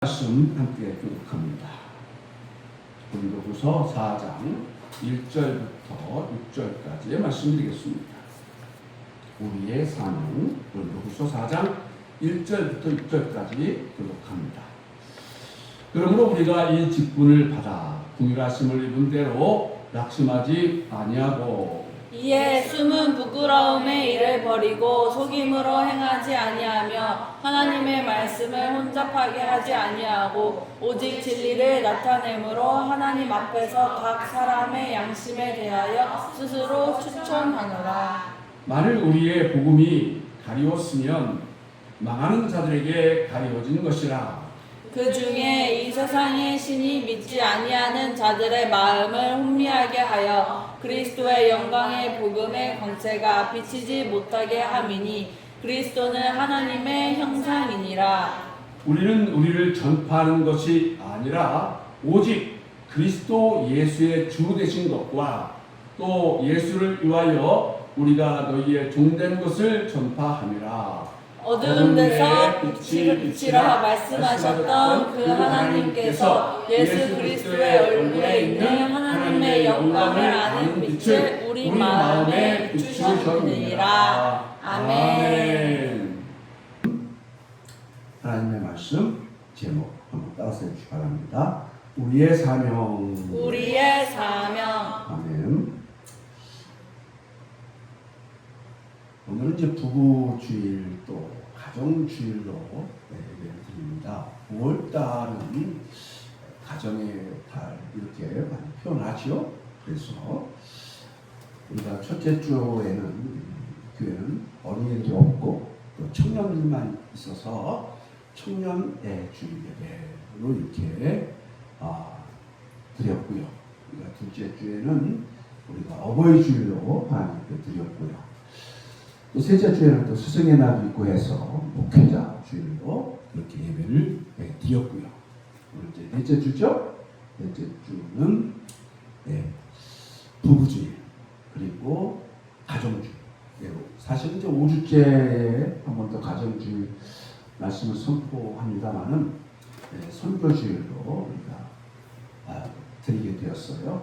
말씀 함께 교독합니다. 고린도후서 4장 1절부터 6절까지의 말씀드리겠습니다. 우리의 사명, 고린도후서 4장 1절부터 6절까지 교독합니다. 그러므로 우리가 이 직분을 받아 궁일하심을 입은 대로 낙심하지 아니하고 이에 숨은 부끄러움의 일을 버리고 속임으로 행하지 아니하며 하나님의 말씀을 혼잡하게 하지 아니하고 오직 진리를 나타내므로 하나님 앞에서 각 사람의 양심에 대하여 스스로 추천하노라. 만일 우리의 복음이 가리웠으면 망하는 자들에게 가리워진 것이라. 그 중에 이 세상의 신이 믿지 아니하는 자들의 마음을 혼미하게 하여 그리스도의 영광의 복음의 광채가 비치지 못하게 함이니 그리스도는 하나님의 형상이니라. 우리는 우리를 전파하는 것이 아니라 오직 그리스도 예수의 주 되신 것과 또 예수를 위하여 우리가 너희의 종된 것을 전파함이라. 어두운 데서 빛을 비치라 말씀하셨던 그 하나님께서 예수 그리스도의 얼굴에 있는 하나님의 영광을 아는 빛을 우리 마음에 비추셨느니라. 아멘. 하나님의 말씀 제목 한번 따라서 해주시기 바랍니다. 우리의 사명. 우리의 사명. 아멘. 오늘은 이제 부부주일 또 가정주일로 예배를 드립니다. 5월달은 가정의 달 이렇게 많이 표현하죠. 그래서 우리가 첫째 주에는 교회는 어린이들이 없고 또 청년들만 있어서 청년의 주일 예배로 이렇게 드렸고요. 우리가 둘째 주에는 우리가 어버이 주일로 하나님께 드렸고요. 또 셋째 주에는 또 스승의 날도 있고 해서 목회자 주일로 이렇게 예배를 드렸고요. 오늘 이제 넷째 주죠. 넷째 주는 부부주일 그리고 가정주일. 사실 이제 5주째에 한 번 더 가정주일 말씀을 선포합니다만은 선교주일로 우리가 드리게 되었어요.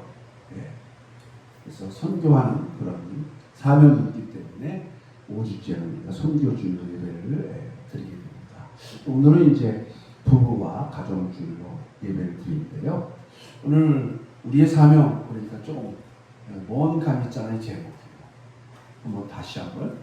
그래서 선교하는 그런 사명이 있기 때문에 5주째는 우리가 선교주일로 예배를 드리게 됩니다. 오늘은 이제 부부와 가정주일로 예배를 드리는데요. 오늘 우리의 사명, 그러니까 조금 먼 감 있잖아요, 제목이요. 한번 다시 한번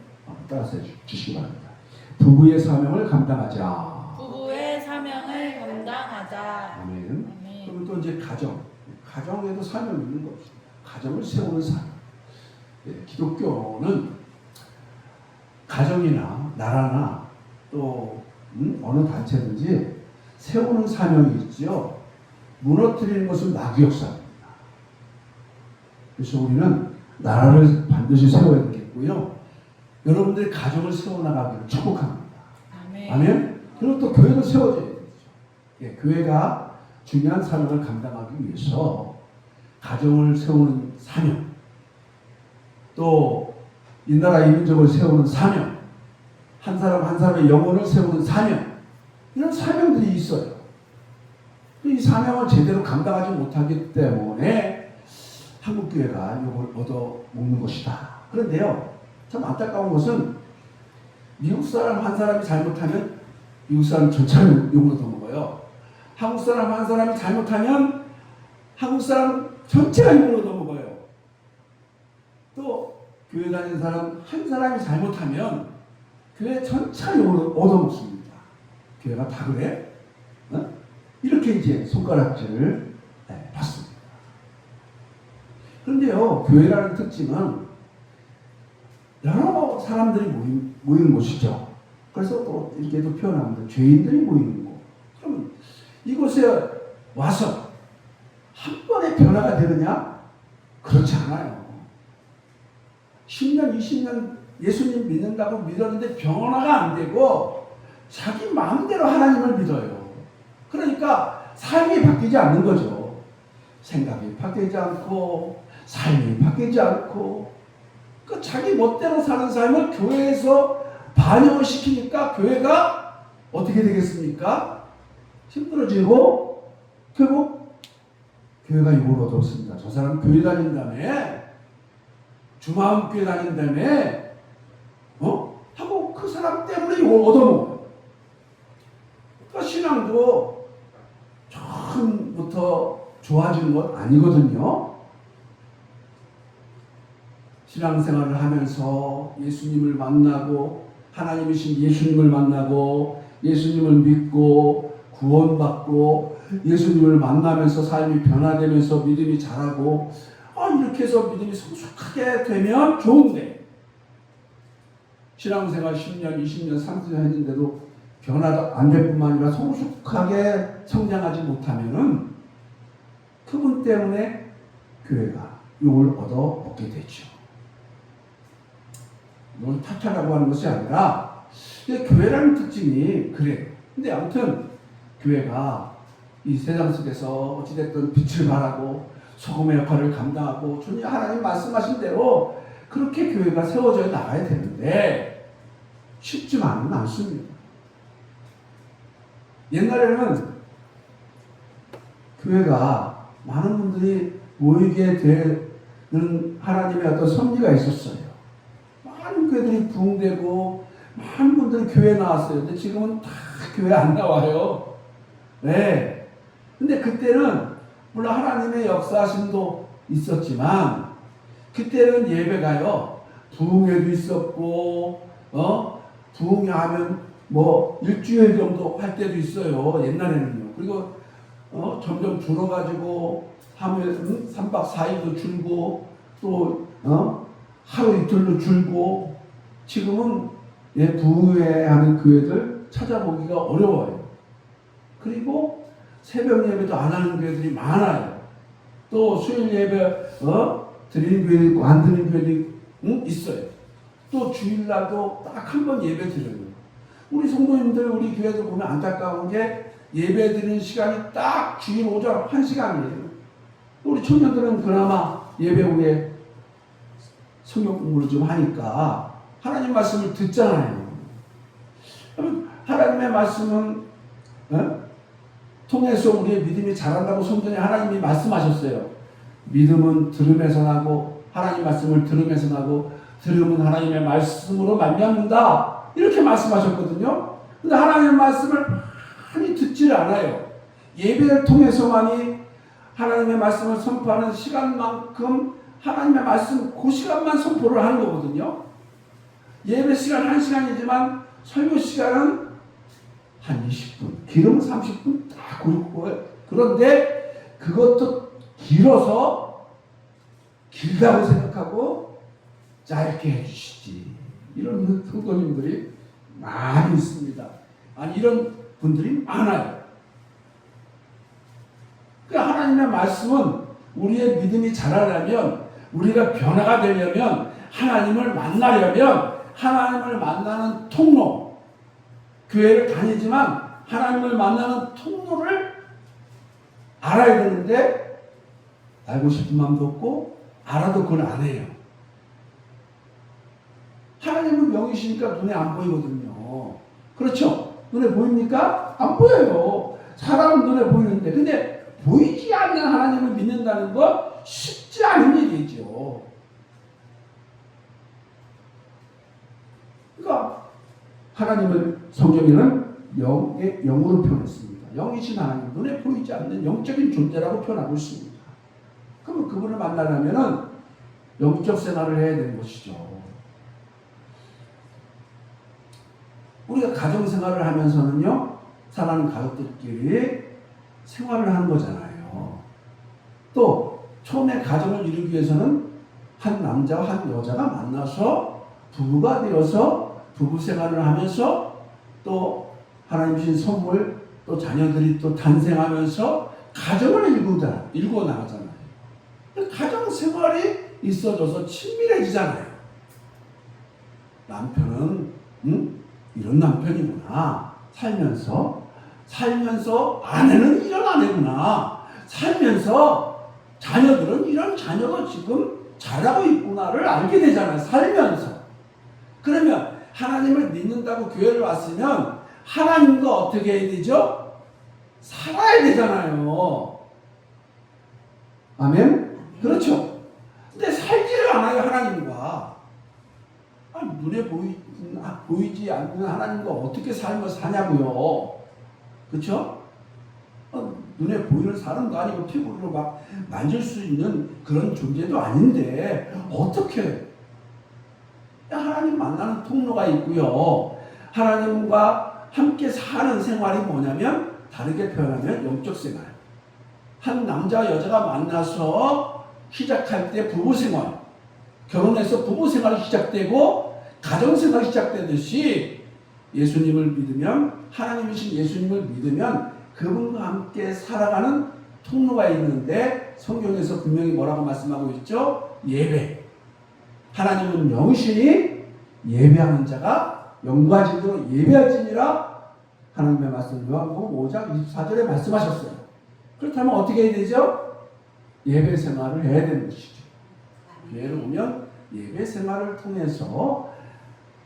따라서 주시기 바랍니다. 부부의 사명을 감당하자. 부부의 사명을 감당하자. 아멘. 아멘. 그리고 또 이제 가정에도 사명이 있는 것입니다. 가정을 세우는 사명. 기독교는 가정이나 나라나 또 어느 단체든지 세우는 사명이 있죠. 무너뜨리는 것은 마귀역사입니다. 그래서 우리는 나라를 반드시 세워야 되겠고요. 여러분들이 가정을 세워나가기를 축복합니다. 아멘. 아멘. 그리고 또 교회도 세워져야 되죠. 교회가 중요한 사명을 감당하기 위해서 가정을 세우는 사명, 또 이 나라 이민족을 세우는 사명, 한 사람 한 사람의 영혼을 세우는 사명, 이런 사명들이 있어요. 이 사명을 제대로 감당하지 못하기 때문에 한국교회가 이걸 얻어먹는 것이다. 그런데요, 참 안타까운 것은 미국 사람 한 사람이 잘못하면 미국 사람 전체를 욕을 얻어먹어요. 한국 사람 한 사람이 잘못하면 한국 사람 전체가 욕을 얻어먹어요. 또 교회 다니는 사람 한 사람이 잘못하면 교회 전체가 욕을 얻어먹습니다. 교회가 다 그래? 이렇게 이제 손가락질을 받습니다. 그런데요, 교회라는 특징은 여러 사람들이 모이는 곳이죠. 그래서 또 이렇게도 표현합니다. 죄인들이 모이는 곳. 그러면 이곳에 와서 한 번에 변화가 되느냐? 그렇지 않아요. 10년, 20년 예수님 믿는다고 믿었는데 변화가 안 되고 자기 마음대로 하나님을 믿어요. 그러니까 삶이 바뀌지 않는 거죠. 생각이 바뀌지 않고 삶이 바뀌지 않고 그 자기 멋대로 사는 삶을 교회에서 반영을 시키니까 교회가 어떻게 되겠습니까? 힘들어지고 결국 교회가 욕을 얻었습니다. 저 사람 교회 다닌다며, 주마음 교회 다닌다며, 하고 그 사람 때문에 욕을 얻어먹어요. 그러니까 신앙도 처음부터 좋아지는 건 아니거든요. 신앙생활을 하면서 예수님을 만나고 하나님이신 예수님을 만나고 예수님을 믿고 구원받고 예수님을 만나면서 삶이 변화되면서 믿음이 자라고 이렇게 해서 믿음이 성숙하게 되면 좋은데 신앙생활 10년, 20년, 30년 했는데도 변화도 안 될 뿐만 아니라 성숙하게 성장하지 못하면은 그분 때문에 교회가 욕을 얻게 되죠. 이걸 탓하라고 하는 것이 아니라 교회라는 특징이 그래요. 근데 아무튼 교회가 이 세상 속에서 어찌됐든 빛을 발하고 소금의 역할을 감당하고 주님 하나님 말씀하신 대로 그렇게 교회가 세워져 나가야 되는데 쉽지만은 않습니다. 옛날에는 교회가 많은 분들이 모이게 되는 하나님의 어떤 섭리가 있었어요. 많은 교회들이 부흥되고 많은 분들이 교회에 나왔어요. 근데 지금은 다 교회 안 나와요. 네. 근데 그때는 물론 하나님의 역사하심도 있었지만 그때는 예배가요 부흥회도 있었고 부흥회하면 뭐 일주일 정도 할 때도 있어요. 옛날에는요. 그리고 점점 줄어가지고 하면 3박 4일도 줄고 또 하루 이틀도 줄고 지금은 부흥회 하는 교회들 찾아보기가 어려워요. 그리고 새벽 예배도 안 하는 교회들이 많아요. 또 수요일 예배 드리는 교회도 있고 안 드리는 교회도 있어요. 또 주일날도 딱 한 번 예배 드려요. 우리 성도님들 우리 교회도 보면 안타까운 게 예배 드리는 시간이 딱 주일 오전 1시간이에요. 우리 청년들은 그나마 예배 후에 성경 공부를 좀 하니까 하나님 말씀을 듣잖아요. 그러면 하나님의 말씀은 통해서 우리의 믿음이 자란다고 성전에 하나님이 말씀하셨어요. 믿음은 들음에서 나고 하나님 말씀을 들음에서 나고 들음은 하나님의 말씀으로 말미암는다. 이렇게 말씀하셨거든요. 근데 하나님의 말씀을 많이 듣지를 않아요. 예배를 통해서만이 하나님의 말씀을 선포하는 시간만큼 하나님의 말씀 그 시간만 선포를 하는 거거든요. 예배 시간 1시간이지만 설교 시간은 한 20분, 길으면 30분 다 고르고 그런데 그것도 길어서 길다고 생각하고 짧게 해주시지. 이런 성도님들이 많이 있습니다. 아니 이런 분들이 많아요. 그러니까 하나님의 말씀은 우리의 믿음이 자라려면 우리가 변화가 되려면 하나님을 만나려면 하나님을 만나는 통로 교회를 다니지만 하나님을 만나는 통로를 알아야 되는데 알고 싶은 마음도 없고 알아도 그걸 안 해요. 하나님은 영이시니까 눈에 안 보이거든요. 그렇죠? 눈에 보입니까? 안 보여요. 사람은 눈에 보이는데 근데 보이지 않는 하나님을 믿는다는 건 쉽지 않은 일이죠. 그러니까 하나님을 성경에는 영으로 표현했습니다. 영이신 하나님, 눈에 보이지 않는 영적인 존재라고 표현하고 있습니다. 그러면 그분을 만나려면 영적 생활을 해야 되는 것이죠. 우리가 가정생활을 하면서는요, 사랑하는 가족들끼리 생활을 하는 거잖아요. 또 처음에 가정을 이루기 위해서는 한 남자와 한 여자가 만나서 부부가 되어서 부부 생활을 하면서 또 하나님 주신 선물 또 자녀들이 또 탄생하면서 가정을 일구어 나가잖아요. 가정 생활이 있어져서 친밀해지잖아요. 남편은 이런 남편이구나. 살면서 아내는 이런 아내구나. 살면서 자녀들은 이런 자녀가 지금 자라고 있구나를 알게 되잖아요. 살면서. 그러면 하나님을 믿는다고 교회를 왔으면 하나님과 어떻게 해야 되죠? 살아야 되잖아요. 아멘? 그렇죠. 근데 살지를 않아요, 하나님과. 눈에 보이지 않는 하나님과 어떻게 삶을 사냐고요. 그렇죠? 눈에 보이는 사람도 아니고 피부로 막 만질 수 있는 그런 존재도 아닌데 어떻게 하나님 만나는 통로가 있고요. 하나님과 함께 사는 생활이 뭐냐면 다르게 표현하면 영적 생활. 한 남자와 여자가 만나서 시작할 때 부부 생활, 결혼해서 부부 생활이 시작되고 가정 생활이 시작되듯이 예수님을 믿으면 하나님이신 예수님을 믿으면 그분과 함께 살아가는 통로가 있는데 성경에서 분명히 뭐라고 말씀하고 있죠? 예배. 하나님은 영이시니 예배하는 자가 영과 진리로 예배할지니라 하나님의 말씀 요한복음 5장 24절에 말씀하셨어요. 그렇다면 어떻게 해야 되죠? 예배 생활을 해야 되는 것이죠. 교회를 오면 예배 생활을 통해서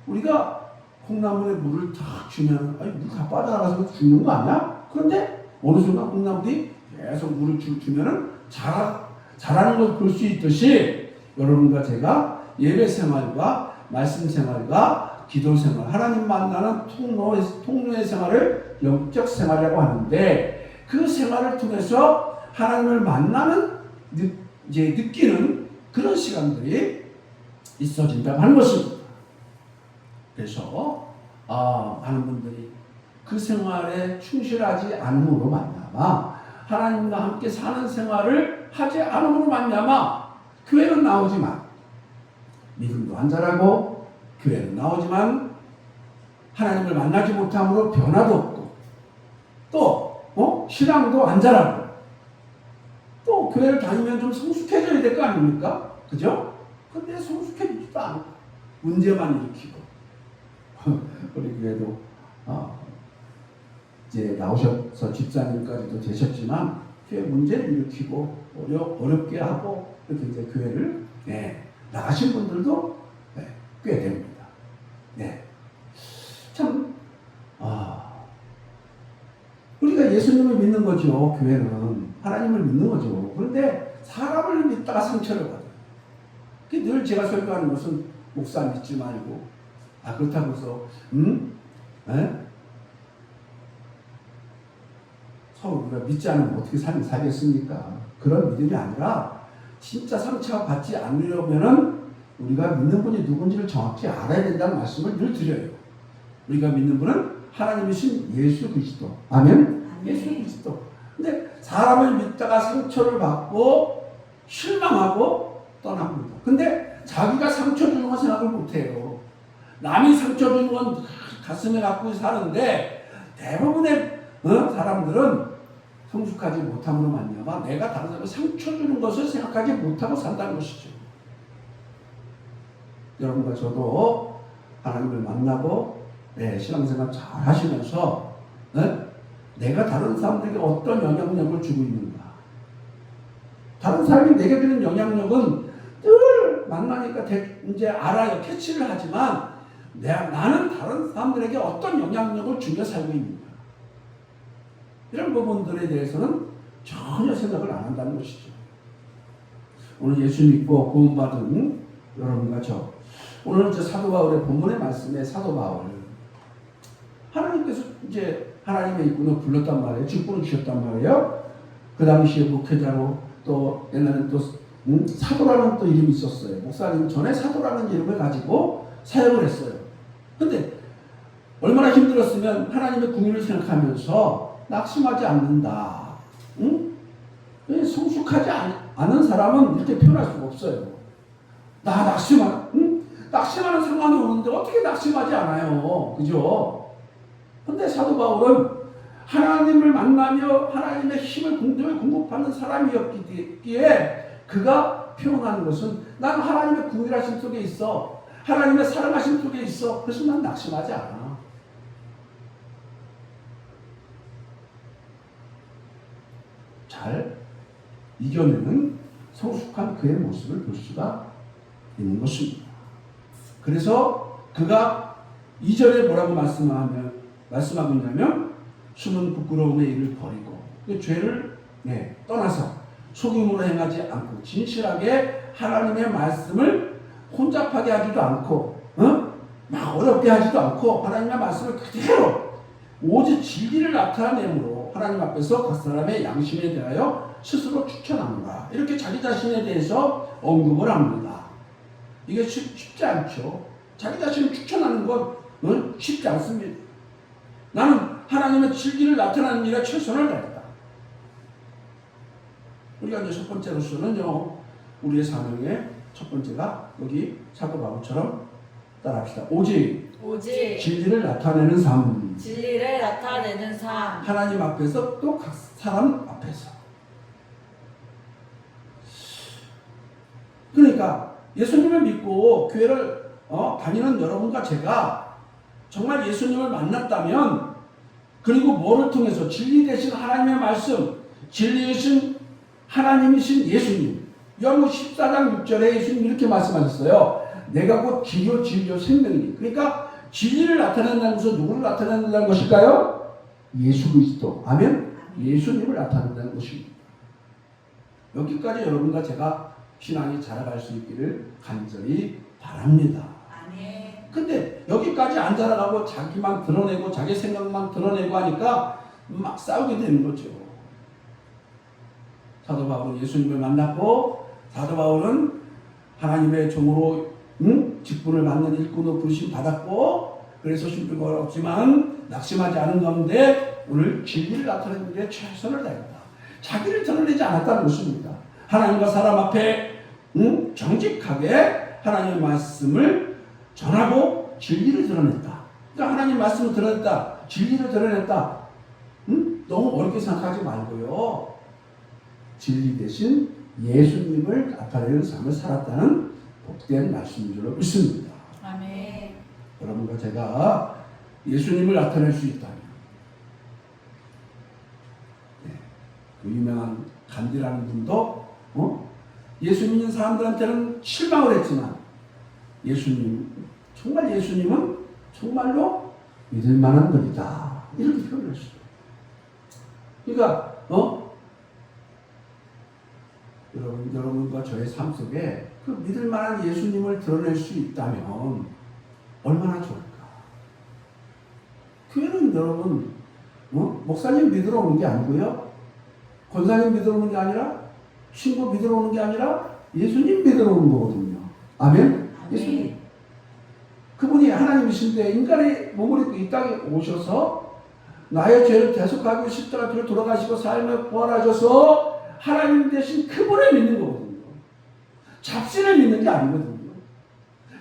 우리가 콩나물에 물을 탁 주면 물 다 빠져나가서 죽는 거 아니야? 그런데 어느 순간 콩나물이 계속 물을 주면은 자라는 걸 볼 수 있듯이 여러분과 제가 예배 생활과 말씀 생활과 기도 생활, 하나님 만나는 통로의 생활을 영적 생활이라고 하는데 그 생활을 통해서 하나님을 만나는 이제 느끼는 그런 시간들이 있어진다고 하는 것입니다. 그래서 많은 분들이 그 생활에 충실하지 않음으로 말미암아 하나님과 함께 사는 생활을 하지 않음으로 말미암아 교회는 나오지만 믿음도 안 자라고 교회는 나오지만 하나님을 만나지 못함으로 변화도 없고 또 신앙도 안 자라고 또 교회를 다니면 좀 성숙해져야 될 거 아닙니까? 그죠? 근데 성숙해지지도 않고 문제만 일으키고 우리 교회도 이제 나오셔서 집사님까지도 되셨지만 교회 문제를 일으키고 어렵게 하고 이렇게 이제 교회를 나가신 분들도 꽤 됩니다. 참 우리가 예수님을 믿는 거죠. 교회는 하나님을 믿는 거죠. 그런데 사람을 믿다가 상처를 받아요. 늘 제가 설교하는 것은 목사 믿지 말고 그렇다고 해서 서로 우리가 믿지 않으면 어떻게 살겠습니까? 그런 믿음이 아니라 진짜 상처가 받지 않으려면은 우리가 믿는 분이 누군지를 정확히 알아야 된다는 말씀을 늘 드려요. 우리가 믿는 분은 하나님이신 예수 그리스도. 아멘? 예수 그리스도. 근데 사람을 믿다가 상처를 받고 실망하고 떠납니다. 근데 자기가 상처 주는 건 생각을 못해요. 남이 상처 주는 건 가슴에 갖고 사는데 대부분의 사람들은 성숙하지 못함으로 말미암아 내가 다른 사람에게 상처 주는 것을 생각하지 못하고 산다는 것이죠. 여러분과 저도 하나님을 만나고 신앙생활 잘 하시면서 내가 다른 사람들에게 어떤 영향력을 주고 있는가. 다른 사람이 내게 주는 영향력은 늘 만나니까 이제 알아요. 캐치를 하지만 나는 다른 사람들에게 어떤 영향력을 주며 살고 있는가. 이런 부분들에 대해서는 전혀 생각을 안 한다는 것이죠. 오늘 예수 믿고 구원받은 여러분과 저 오늘은 사도 바울의 본문의 말씀에 사도 바울 하나님께서 이제 하나님의 일꾼을 불렀단 말이에요. 직분을 주셨단 말이에요. 그 당시에 목회자로 또 옛날에는 또 사도라는 또 이름이 있었어요. 목사님 전에 사도라는 이름을 가지고 사역을 했어요. 근데 얼마나 힘들었으면 하나님의 궁유를 생각하면서 낙심하지 않는다. 성숙하지 않은 사람은 이렇게 표현할 수가 없어요. 낙심하는 상황이 오는데 어떻게 낙심하지 않아요. 그죠? 근데 사도 바울은 하나님을 만나며 하나님의 힘을 공급하는 사람이었기에 그가 표현하는 것은 난 하나님의 궁일하심 속에 있어. 하나님의 사랑하심 속에 있어. 그래서 난 낙심하지 않아. 잘 이겨내는 성숙한 그의 모습을 볼 수가 있는 것입니다. 그래서 그가 2절에 뭐라고 말씀하고 있냐면 숨은 부끄러움의 일을 버리고 그 죄를 떠나서 속임으로 행하지 않고 진실하게 하나님의 말씀을 혼잡하게 하지도 않고 막 어렵게 하지도 않고 하나님의 말씀을 그대로 오직 진리를 나타내므로 하나님 앞에서 각 사람의 양심에 대하여 스스로 추천합니다. 이렇게 자기 자신에 대해서 언급을 합니다. 이게 쉽지 않죠. 자기 자신을 추천하는 건 쉽지 않습니다. 나는 하나님의 진리를 나타내는 일에 최선을 다했다. 우리가 이제 첫 번째로서는요, 우리의 사명의 첫 번째가 여기 사도 바울처럼 따라합시다. 오직 진리를 나타내는 삶. 진리를 나타내는 삶. 하나님 앞에서 또 각 사람 앞에서. 그러니까 예수님을 믿고 교회를 다니는 여러분과 제가 정말 예수님을 만났다면, 그리고 뭐를 통해서 진리 되신 하나님의 말씀, 진리이신 하나님이신 예수님, 요한복음 14장 6절에 예수님 이렇게 말씀하셨어요. 내가 곧 길이요 진리요 생명이니. 그러니까 진리를 나타낸다는 것은 누구를 나타낸다는 것일까요? 예수 그리스도. 아멘. 예수님을 나타낸다는 것입니다. 여기까지 여러분과 제가 신앙이 자라갈 수 있기를 간절히 바랍니다. 근데 여기까지 안 자라가고 자기만 드러내고 자기 생각만 드러내고 하니까 막 싸우게 되는 거죠. 사도 바울은 예수님을 만났고, 사도 바울은 하나님의 종으로 직분을 받는 일꾼으로 부르심 받았고, 그래서 심플 어렵지만 낙심하지 않은 가운데 오늘 진리를 나타내는 데 최선을 다했다. 자기를 드러내지 않았다는 것입니다. 하나님과 사람 앞에 정직하게 하나님의 말씀을 전하고 진리를 드러냈다. 그러니까 하나님 말씀을 드러냈다. 진리를 드러냈다. 너무 어렵게 생각하지 말고요. 진리 대신 예수님을 나타내는 삶을 살았다는 복된 말씀인 줄로 믿습니다. 아멘. 여러분과 제가 예수님을 나타낼 수 있다면, 그 유명한 간디라는 분도 예수 믿는 사람들한테는 실망을 했지만 정말 예수님은 정말로 믿을 만한 분이다, 이렇게 표현을 했어요. 그러니까 여러분과 저의 삶 속에 그 믿을 만한 예수님을 드러낼 수 있다면 얼마나 좋을까. 교회는 여러분 목사님 믿으러 오는 게 아니고요, 권사님 믿으러 오는 게 아니라, 친구 믿으러 오는 게 아니라 예수님 믿으러 오는 거거든요. 아멘? 예수님. 그분이 하나님이신데 인간의 몸을 입고 이 땅에 오셔서 나의 죄를 대속하고 십자가 뒤로 돌아가시고 삶을 부활하셔서 하나님 대신 그분을 믿는 거거든요. 잡신을 믿는 게 아니거든요.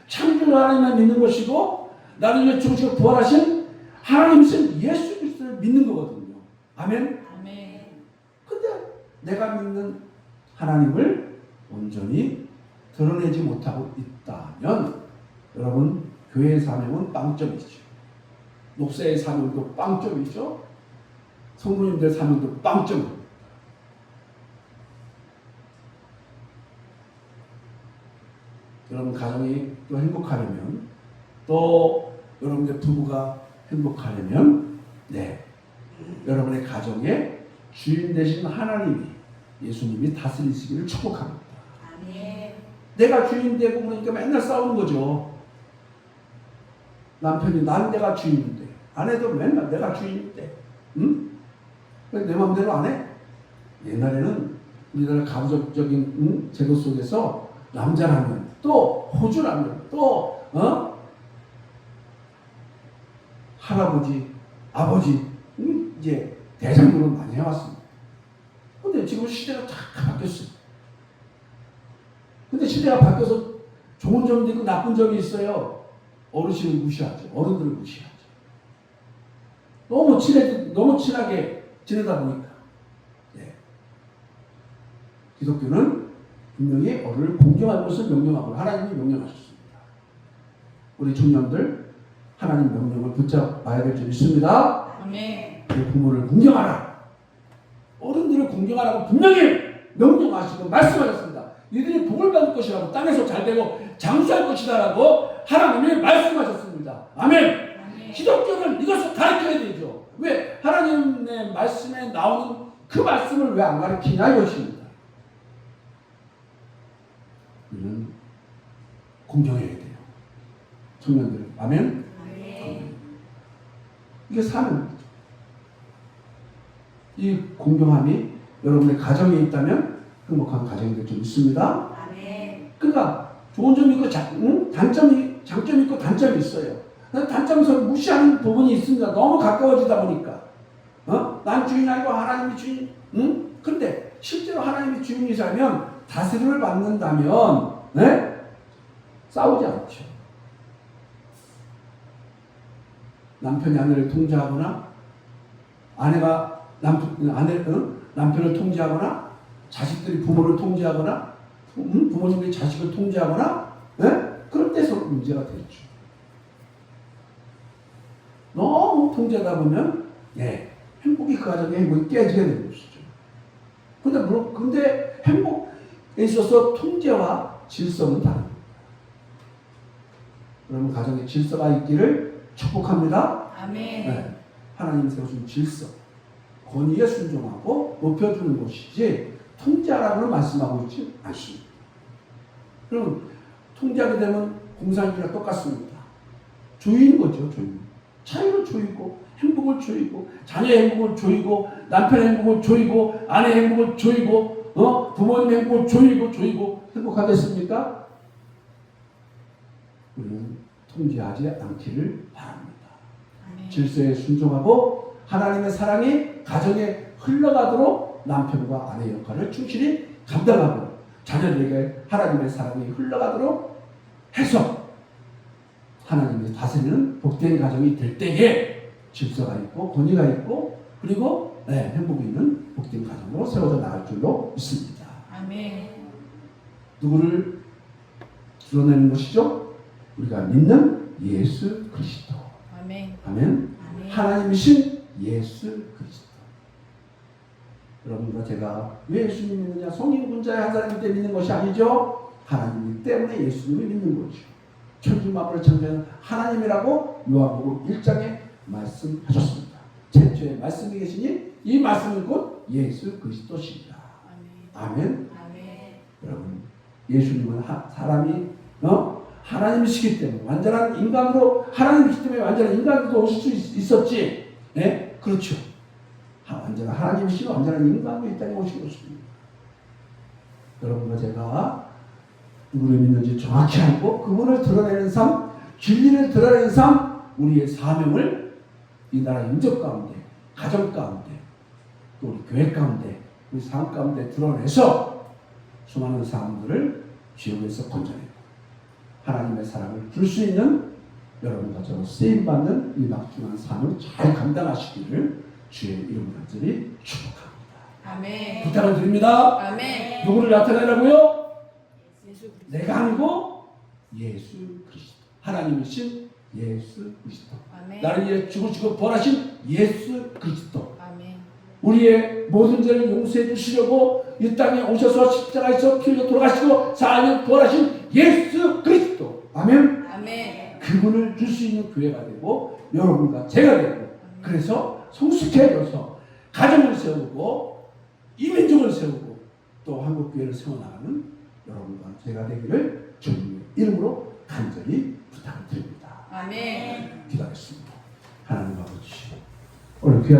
창조주 하나님만 믿는 것이고, 나를 위해 죽으시고 부활하신 하나님이신 예수 그리스도를 믿는 거거든요. 아멘? 아멘. 근데 내가 믿는 하나님을 온전히 드러내지 못하고 있다면, 여러분, 교회의 사명은 빵점이죠. 목사의 사명도 빵점이죠. 성도님들 사명도 빵점입니다. 여러분 가정이 또 행복하려면, 또 여러분의 부부가 행복하려면, 여러분의 가정에 주인 되신 하나님이, 예수님이 다스리시기를 축복합니다. 아멘. 내가 주인 되고 그러니까 맨날 싸우는 거죠. 남편이 난 내가 주인인데, 아내도 맨날 내가 주인인데, 왜 내 마음대로 안 해? 옛날에는 우리나라 가부적인 제도 속에서 남자라면, 또 호주라면, 또 할아버지, 아버지, 이제 대장부를 많이 해왔습니다. 근데 지금 시대가 다 바뀌었어요. 근데 시대가 바뀌어서 좋은 점도 있고 나쁜 점이 있어요. 어르신을 무시하죠. 어른들을 무시하죠. 너무 친하게 지내다 보니까. 기독교는 분명히 어른을 공경할 것을 명령하고 하나님이 명령하셨습니다. 우리 청년들 하나님 명령을 붙잡아야 될 줄 믿습니다. 아멘. 내 부모를 공경하라. 어른들을 공경하라고 분명히 명령하시고 말씀하셨습니다. 이들이 복을 받을 것이라고, 땅에서 잘되고 장수할 것이다라고 하나님이 말씀하셨습니다. 아멘. 아멘. 기독교는 이것을 가르쳐야 되죠. 왜? 하나님 때문에 말씀에 나오는 그 말씀을 왜 안 가르치냐 이것입니다. 우리는 공경해야 돼요. 청년들. 아멘? 이게 사명이죠. 이 공경함이 여러분의 가정에 있다면 행복한 가정이 될 줄 믿습니다. 그러니까 좋은 점이 있고 장점이 있고 단점이 있어요. 단점에서 무시하는 부분이 있습니다. 너무 가까워지다 보니까 난 주인 아니고 하나님이 주인. 근데 실제로 하나님이 주인이라면 다스림을 받는다면 싸우지 않죠. 남편이 아내를 통제하거나 아내가 남편을 통제하거나 자식들이 부모를 통제하거나 부모님들이 자식을 통제하거나 그럴 때 서로 문제가 되죠. 너무 통제하다 보면 행복이 그 가정의 행복이 깨지게 되는 것이죠. 근데 행복에 있어서 통제와 질서는 다릅니다. 여러분 가정에 질서가 있기를 축복합니다. 아멘. 하나님이 세우신 질서, 권위에 순종하고 높여주는 것이지 통제하라고는 말씀하고 있지 않습니다. 그럼 통제하게 되면 공산주의랑 똑같습니다. 조이는 거죠. 조이는. 자유를 조이고 행복을 조이고 자녀의 행복을 조이고 남편의 행복을 조이고 아내의 행복을 조이고 부모님의 행복을 조이고 행복하겠습니까? 우리는 통제하지 않기를 바랍니다. 아멘. 질서에 순종하고 하나님의 사랑이 가정에 흘러가도록 남편과 아내의 역할을 충실히 감당하고 자녀들에게 하나님의 사랑이 흘러가도록 해서 하나님이 다스리는 복된 가정이 될 때에 질서가 있고 권위가 있고 그리고 행복이 있는 복된 가정으로 세워져 나갈 줄로 믿습니다. 아멘. 누구를 드러내는 것이죠? 우리가 믿는 예수 그리스도. 아멘. 아멘. 아멘. 하나님이신 예수 그리스도. 여러분과 제가 왜 예수님 믿느냐? 성인군자의 한 사람이 때 믿는 것이 아니죠. 하나님 때문에 예수님을 믿는 거죠. 천지 만물을 창조한 하나님이라고 요한복음 1장에 말씀하셨습니다. 최초의 말씀이 계시니 이 말씀은 곧 예수 그리스도시다. 아멘. 아멘. 여러분 예수님은 사람이 하나님이시기 때문에 완전한 인간으로 하나님이시기 때문에 완전한 인간으로 오실 수 있었지. 그렇죠. 완전한 하나님이시고 완전한 인간으로 이 땅에 오신 것입니다. 여러분과 제가 누구를 믿는지 정확히 알고 그분을 드러내는 삶, 진리를 드러내는 삶, 우리의 사명을 이 나라 인적 가운데, 가정 가운데, 또 우리 교회 가운데, 우리 삶 가운데 드러내서 수많은 사람들을 지옥에서 건져내고 하나님의 사랑을 줄 수 있는 여러분과 저로 쓰임받는 이 막중한 삶을 잘 감당하시기를 주의 이름으로 간절히 축복합니다. 아멘. 부탁을 드립니다. 아멘. 누구를 나타내라고요? 예수 그리스도. 내가 아니고 예수 그리스도. 하나님이신 예수 그리스도. 아멘. 나를 위해 죽으시고 부활하신 예수 그리스도. 아멘. 우리의 모든 죄를 용서해 주시려고 이 땅에 오셔서 십자가에서 피 흘려 돌아가시고 사흘 부활하신 예수 그리스도. 아멘. 아멘. 그분을 줄 수 있는 교회가 되고 여러분과 제가 되고 그래서 성숙해져서 가정을 세우고 이민족을 세우고 또 한국교회를 세워나가는 여러분과 제가 되기를 주님의 이름으로 간절히 부탁을 드립니다. 아멘. 기도하겠습니다. 하나님 아버지 오늘 귀한